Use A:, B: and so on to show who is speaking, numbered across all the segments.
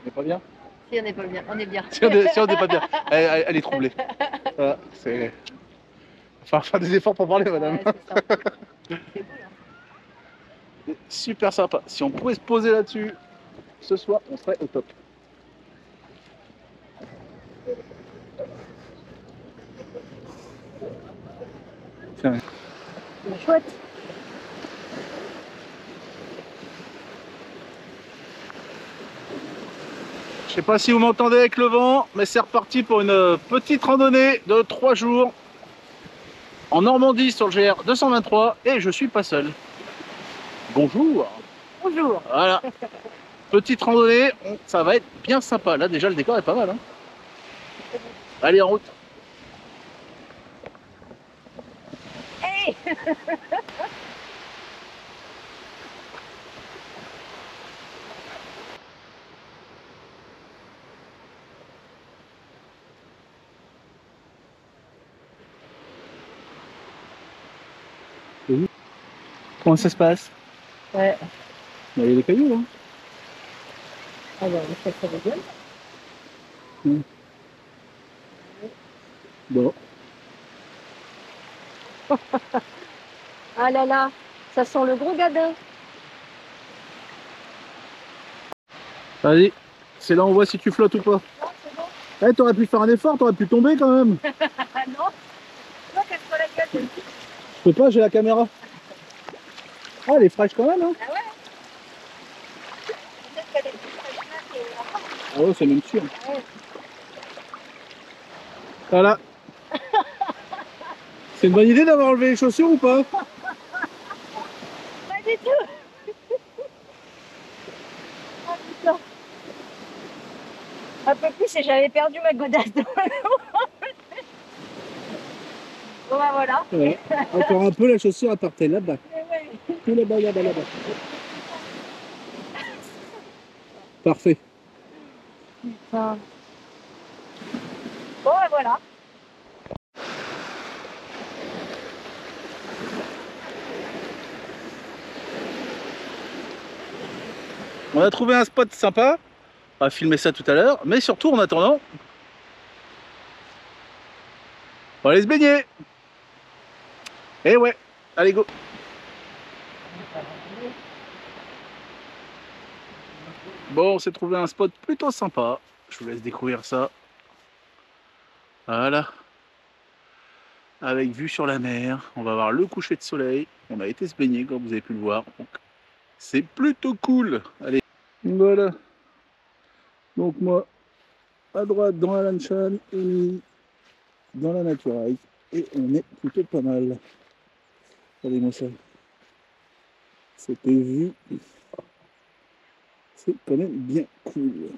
A: On est pas bien?
B: Si on n'est pas bien, on est bien.
A: Si on n'est pas bien, elle est troublée. Voilà, c'est... Enfin, faire des efforts pour parler, madame.
B: Ouais, c'est ça. C'est beau là.
A: C'est super sympa. Si on pouvait se poser là-dessus ce soir, on serait au top. Tiens.
B: C'est chouette.
A: Je sais pas si vous m'entendez avec le vent, mais c'est reparti pour une petite randonnée de 3 jours en Normandie sur le GR 223 et je suis pas seul. Bonjour.
B: Bonjour.
A: Voilà. Petite randonnée, ça va être bien sympa. Là déjà le décor est pas mal. Hein. Allez en route.
B: Hey.
A: Comment ça se passe?
B: Ouais.
A: Il y a des cailloux là.
B: Ah bah, ça rigole.
A: Bon.
B: Ah là là, ça sent le gros gadin.
A: Vas-y. C'est là où on voit si tu flottes ou pas.
B: Non, c'est bon.
A: Eh, t'aurais pu faire un effort, t'aurais pu tomber quand même.
B: Ah non. Non, qu'est-ce qu'on la gueule.
A: Je peux pas, j'ai la caméra. Ah, elle est fraîche quand même. Hein.
B: Ah ouais. Peut-être qu'elle est plus fraîche là que avant.
A: Ah ouais, c'est même sûr.
B: Ah ouais.
A: Voilà. C'est une bonne idée d'avoir enlevé les chaussures ou pas?
B: Pas du tout. Ah putain. Un peu plus et j'avais perdu ma godasse dans l'eau. Bon bah voilà.
A: Ouais. Encore un peu, la chaussure à partir là-bas.
B: Ouais.
A: Tout là-bas, là-bas, là-bas. Parfait.
B: Putain. Bon bah voilà.
A: On a trouvé un spot sympa. On va filmer ça tout à l'heure. Mais surtout, en attendant, on va aller se baigner. Eh ouais, allez go. Bon, on s'est trouvé un spot plutôt sympa. Je vous laisse découvrir ça. Voilà. Avec vue sur la mer. On va voir le coucher de soleil. On a été se baigner, comme vous avez pu le voir. Donc, c'est plutôt cool. Allez. Voilà. Donc moi, à droite dans la Lanchan et lui dans la Nature Hike. Et on est plutôt pas mal. Regardez-moi ça. Cette vue, c'est quand même bien cool.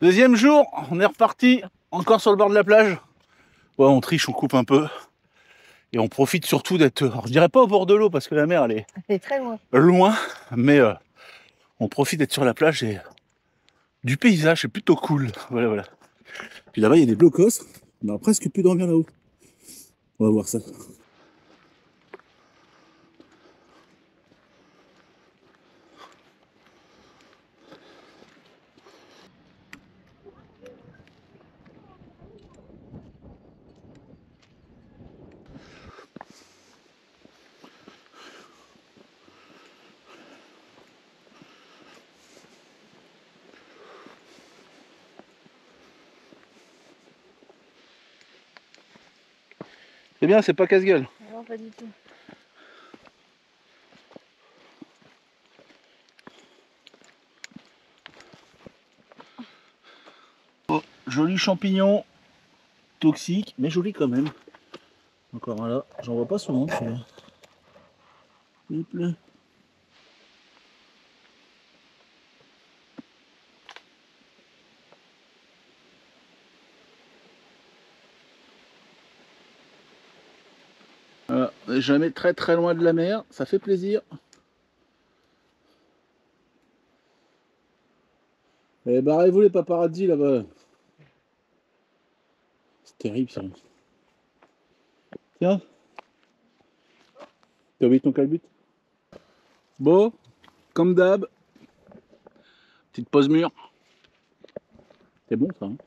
A: Deuxième jour, on est reparti, encore sur le bord de la plage. Ouais, on triche, on coupe un peu. Et on profite surtout d'être, alors, je dirais pas au bord de l'eau, parce que la mer, elle est
B: C'est très loin.
A: loin, mais on profite d'être sur la plage et du paysage, c'est plutôt cool. Voilà, voilà. Puis là-bas, il y a des blocos. On aura presque pu dormir là-haut. On va voir ça. C'est bien, c'est pas casse-gueule.
B: Non, pas du tout.
A: Oh, joli champignon, toxique, mais joli quand même. Encore un là, j'en vois pas souvent celui-là. Hop là. Voilà, on n'est jamais très très loin de la mer, ça fait plaisir. Eh, barrez-vous les paparazzis là-bas. C'est terrible ça. Tiens, t'as oublié ton calbut? Bon, comme d'hab, petite pause mûre. C'est bon ça, hein?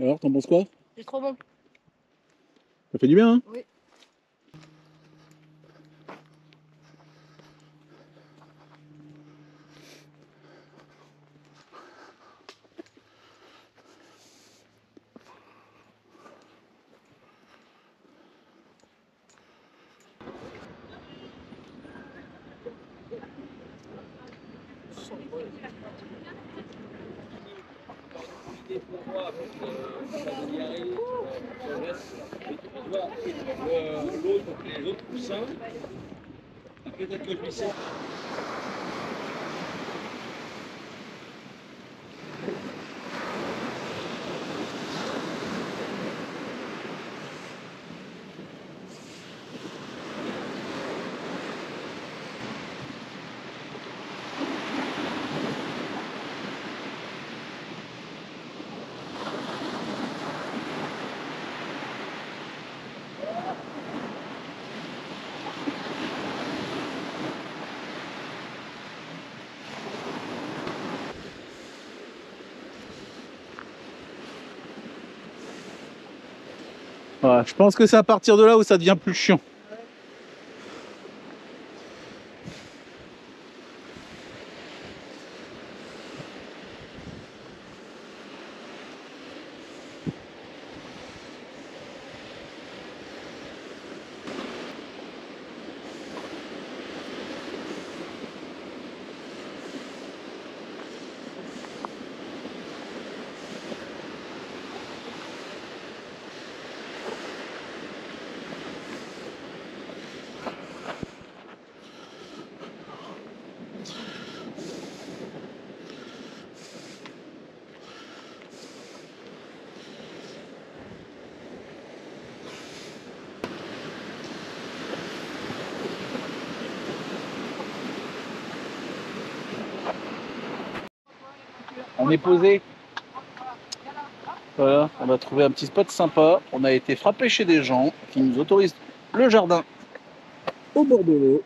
A: Alors, t'en penses quoi?
B: C'est trop bon.
A: Ça fait du bien, hein?
B: Oui.
C: L'autre, les autres coussins, peut-être que je lui sais.
A: Ouais, je pense que c'est à partir de là où ça devient plus chiant. On est posé. Voilà, on a trouvé un petit spot sympa. On a été frappé chez des gens qui nous autorisent le jardin au bord de l'eau.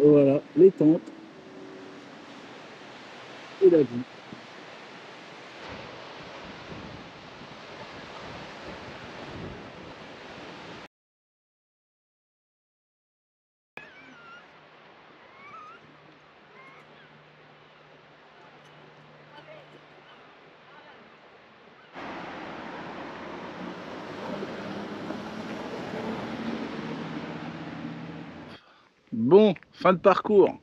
A: Voilà, les tentes et la vue. Bon, fin de parcours.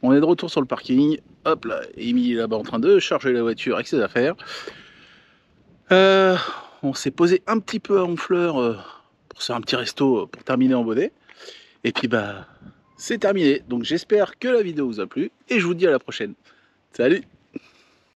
A: On est de retour sur le parking. Hop là, Émilie est là-bas en train de charger la voiture avec ses affaires. On s'est posé un petit peu à Honfleur pour faire un petit resto pour terminer en beauté. Et puis bah c'est terminé. Donc j'espère que la vidéo vous a plu et je vous dis à la prochaine. Salut!